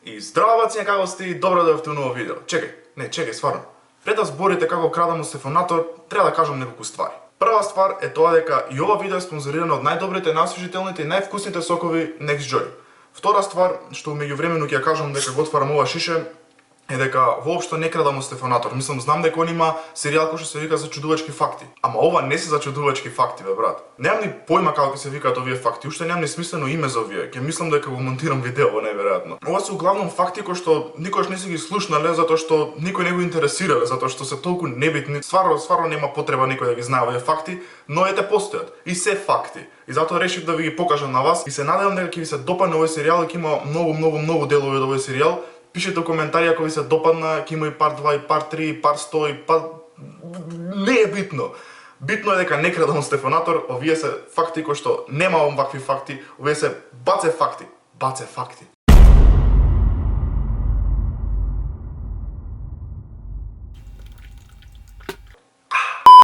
И здраво баци, како сте, добро дојавте у ново видео. Чекај, стварно. Пред да зборите како крадам у Стефанатор, треба да кажам неколку ствари. Прва ствар е тоа дека и ова видео е спонзорирано од најдобрите, најосвежителните и највкусните сокови NextJoy. Втора ствар, што меѓувремено ќе ја кажам дека го отварам ова шише, е дека воопшто не крадам од Стефанатор. Мислам, знам дека он има серијал кој што се вика За чудувачки факти. Ама ова не се за чудувачки факти, бе брат. Немам ни појма како ќе се викаат овие факти, уште немам ни смислено име за овие. Ќе мислам дека го монтирам видео, најверојатно. Ова се углавном факти кои што никош не се ги слушнале, затоа што никој не го интересирале, затоа што се толку небитни. Стварно нема потреба некој да ги знае овие факти, но ете постојат и се факти. И затоа решив да ви ги покажам на вас и се надевам дека ќе ви се допадне овој серијал, ќе има многу делови од овој серијал. Пишете коментари ако ви се допадна, ќе има и парт 2, и парт 3, и парт 100, и парт... Не е битно. Битно е дека не крадам од Стефанатор, овие се факти кои што немам вакви факти, овие се баце факти.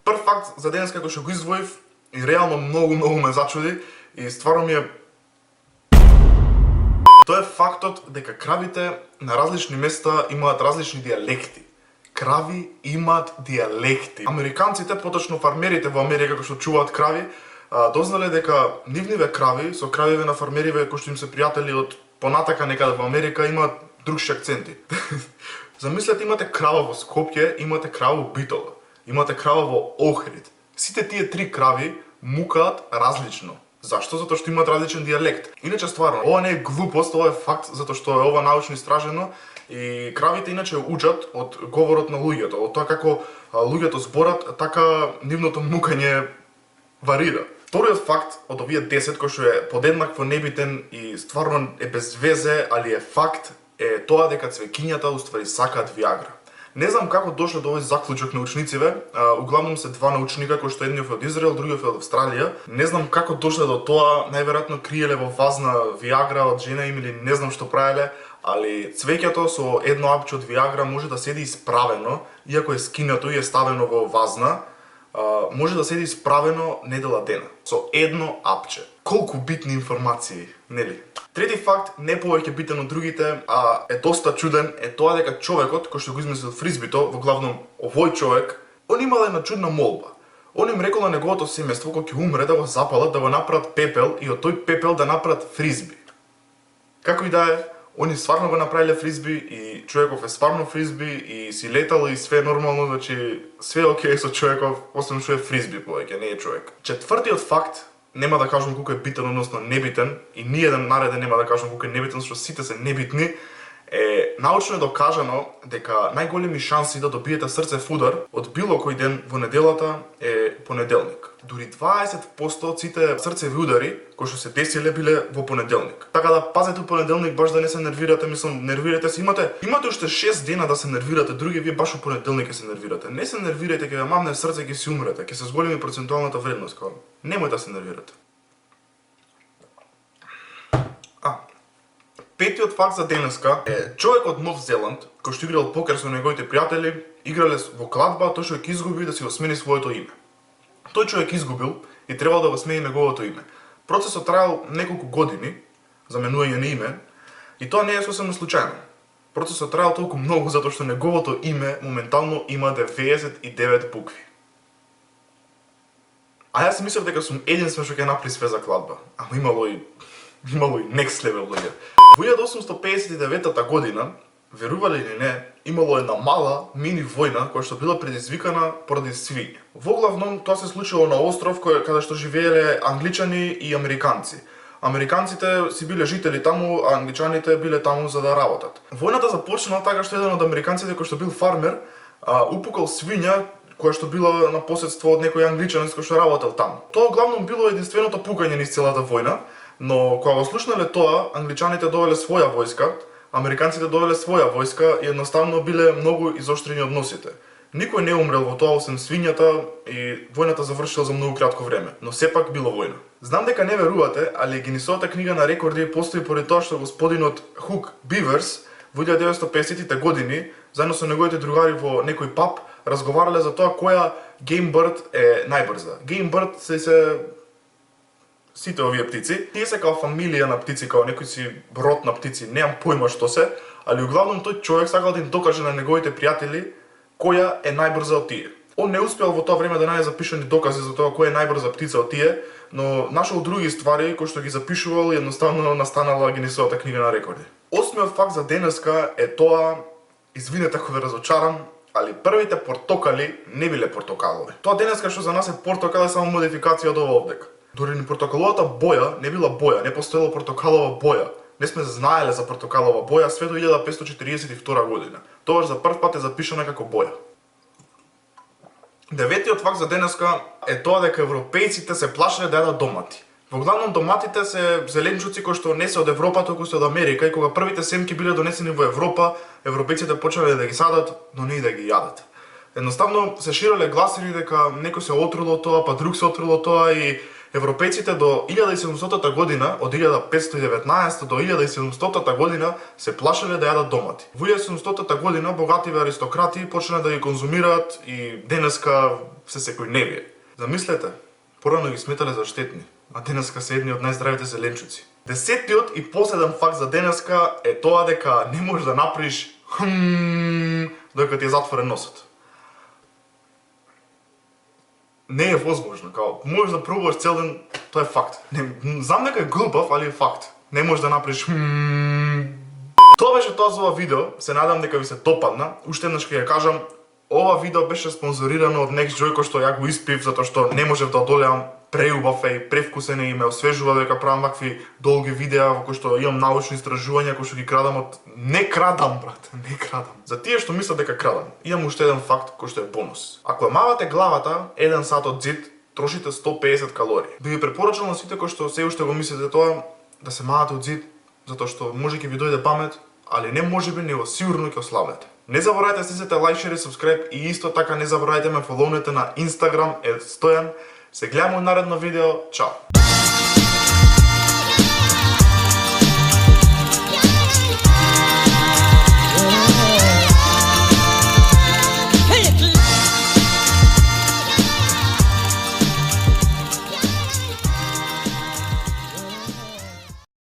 Прв факт за денес како што го издвоив и реално многу ме зачуди и стварно ми е... Тоа е фактот дека кравите на различни места имаат различни дијалекти. Крави имаат дијалекти. Американците, поточно фармерите во Америка кои што чуваат крави, дознале дека нивниве крави со кравиве на фармериве кои што им се пријатели од понатака некаде во Америка имаат другши акценти. Замислете, имате крава во Скопје, имате крава во Битола, имате крава во Охрид. Сите тие три крави мукаат различно. Зашто? Затоа што имаат различен дијалект. Иначе стварно, ова не е глупост, ова е факт, затоа што е ова научно истражено и кравите иначе учат од говорот на луѓето, од тоа како луѓето зборат, така нивното мукање варира. Вториот факт од овие 10 кој што е подеднакво небитен и стварно е без везе, али е факт, е тоа дека цвеќињата уствари сакаат Виагра. Не знам како дошле до овој заклучок научнициве, углавном се два научника кои што едниот е од Израел, другиот е од Австралија. Не знам како дошле до тоа, најверојатно криеле во вазна Виагра од жена им или не знам што правеле, али цвеќето со едно апче од Виагра може да седи исправено, иако е скинато и е ставено во вазна, може да седи исправено недела дена, со едно апче. Колку битни информации, нели? Трети факт, не повеќе битен од другите, а е доста чуден, е тоа дека човекот кој што го измислил фризбито, во главном овој човек, он имал една чудна молба. Он им рекол на неговото семејство кога ќе умре да го запалат, да го направат пепел и од тој пепел да направат фризби. Како и да е, они стварно го направиле фризби и човеков е стварно фризби и си летал и све нормално, значи све окей со човеков, освен што е фризби повеќе, не е човек. Четвртиот факт, нема да кажам колку е битен, односно небитен, и ниеден нареден нема да кажам колку е небитен, што сите се небитни, е научно е докажано дека најголеми шанси да добиете срцев удар од било кој ден во неделата е понеделник. Дури 20% од сите срцеви удари кои што се десиле биле во понеделник. Така да пазете понеделник баш да не се нервирате, мислам, нервирате се. Имате уште 6 дена да се нервирате, други вие баш во понеделник ќе се нервирате. Не се нервирате, ќе ве мамне срце, ќе си умрете, ќе се зголеми процентуалната вредност кога. Немој да се нервирате. Петиот факт за денеска е човек од Нов Зеланд, кој што играл покер со неговите пријатели, играле во кладба, тој човек изгуби да си го смени своето име. Тој човек изгубил и требал да го смени неговото име. Процесот траел неколку години за менување на име и тоа не е сосема случајно. Процесот траел толку многу затоа што неговото име моментално има 99 букви. А јас мислев дека сум единствен што ќе направи све за кладба, ама имало и next level луѓе. Во 1859 година, верували или не, имало една мала мини војна која што била предизвикана поради свиња. Во главном тоа се случило на остров каде што живееле англичани и американци. Американците си биле жители таму, а англичаните биле таму за да работат. Војната започнала така што еден од американците кој што бил фармер, упукал свиња која што била на поседство од некој англичанин кој што работел таму. Тоа главном било единственото пукање низ целата војна. Но кога го слушнале тоа, англичаните довеле своја војска, американците довеле своја војска и едноставно биле многу изоштрени односите. Никој не умрел во тоа освен свињата и војната завршила за многу кратко време, но сепак било војна. Знам дека не верувате, али Гинисовата книга на рекорди постои поради тоа што господинот Хук Биверс во 1950-тите години, заедно со неговите другари во некој паб, разговарале за тоа која Game Bird е најбрза. Game Bird се сите овие птици. Тие се као фамилија на птици, као некој си род на птици, немам појма што се, али углавном тој човек сакал да им докаже на неговите пријатели која е најбрза од тие. Он не успеал во тоа време да најде запишани докази за тоа која е најбрза птица од тие, но нашол други ствари кои што ги запишувал и едноставно настанала Гинесовата книга на рекорди. Осмиот факт за денеска е тоа, извинете ако ве разочарам, али првите портокали не биле портокалови. Тоа денеска што за нас е портокал е само модификација од ова овдека. Дори ни портокаловата боја не била боја, не постоела портокалова боја. Не сме знаеле за портокалова боја све до 1542 година. Тогаш за прв пат е запишана како боја. Деветиот факт за денеска е тоа дека европејците се плашеле да јадат домати. Во главном доматите се зеленчуци кои што не се од Европа, туку се од Америка, и кога првите семки биле донесени во Европа, европејците почнале да ги садат, но не и да ги јадат. Едноставно се ширеле гласини дека некој се отруло тоа, па друг се отруло тоа, и европејците до 1700 година, од 1519 до 1700 година, се плашеле да јадат домати. Во 1700 година богативе аристократи почнале да ги конзумираат и денеска се секој не вие. Замислете, порано ги сметале за штетни, а денеска се едни од најздравите зеленчуци. Десетиот и последен факт за денеска е тоа дека не можеш да направиш додека ти е затворен носот. Не е возможно, као можеш да пробуваш цел ден, тоа е факт. Знам дека е глупав, али е факт. Не можеш да направиш Тоа беше тоа за ова видео, се надам дека ви се допадна. Уште еднаш ќе ја кажам, ова видео беше спонзорирано од NextJoy, кој што ја го испив затоа што не можев да одолеам, преубав е и превкусен и ме освежува дека правам вакви долги видеа во кои што имам научни истражувања кои што ги крадам од... Не крадам, брат, не крадам. За тие што мислат дека крадам, имам уште еден факт кој што е бонус. Ако мавате главата 1 сат од зид, трошите 150 калории. Би ви препорачал на сите кои што се уште го мислите тоа, да се мавате од зид, затоа што може ќе ви дојде памет, али не можеби, него сигурно ќе ослабнете. Не заборавајте да стиснете лайк, шер и сабскрајб, и исто така не заборавајте ме фолоунете на Instagram @Stojan. Се гледаме во наредно видео. Чао!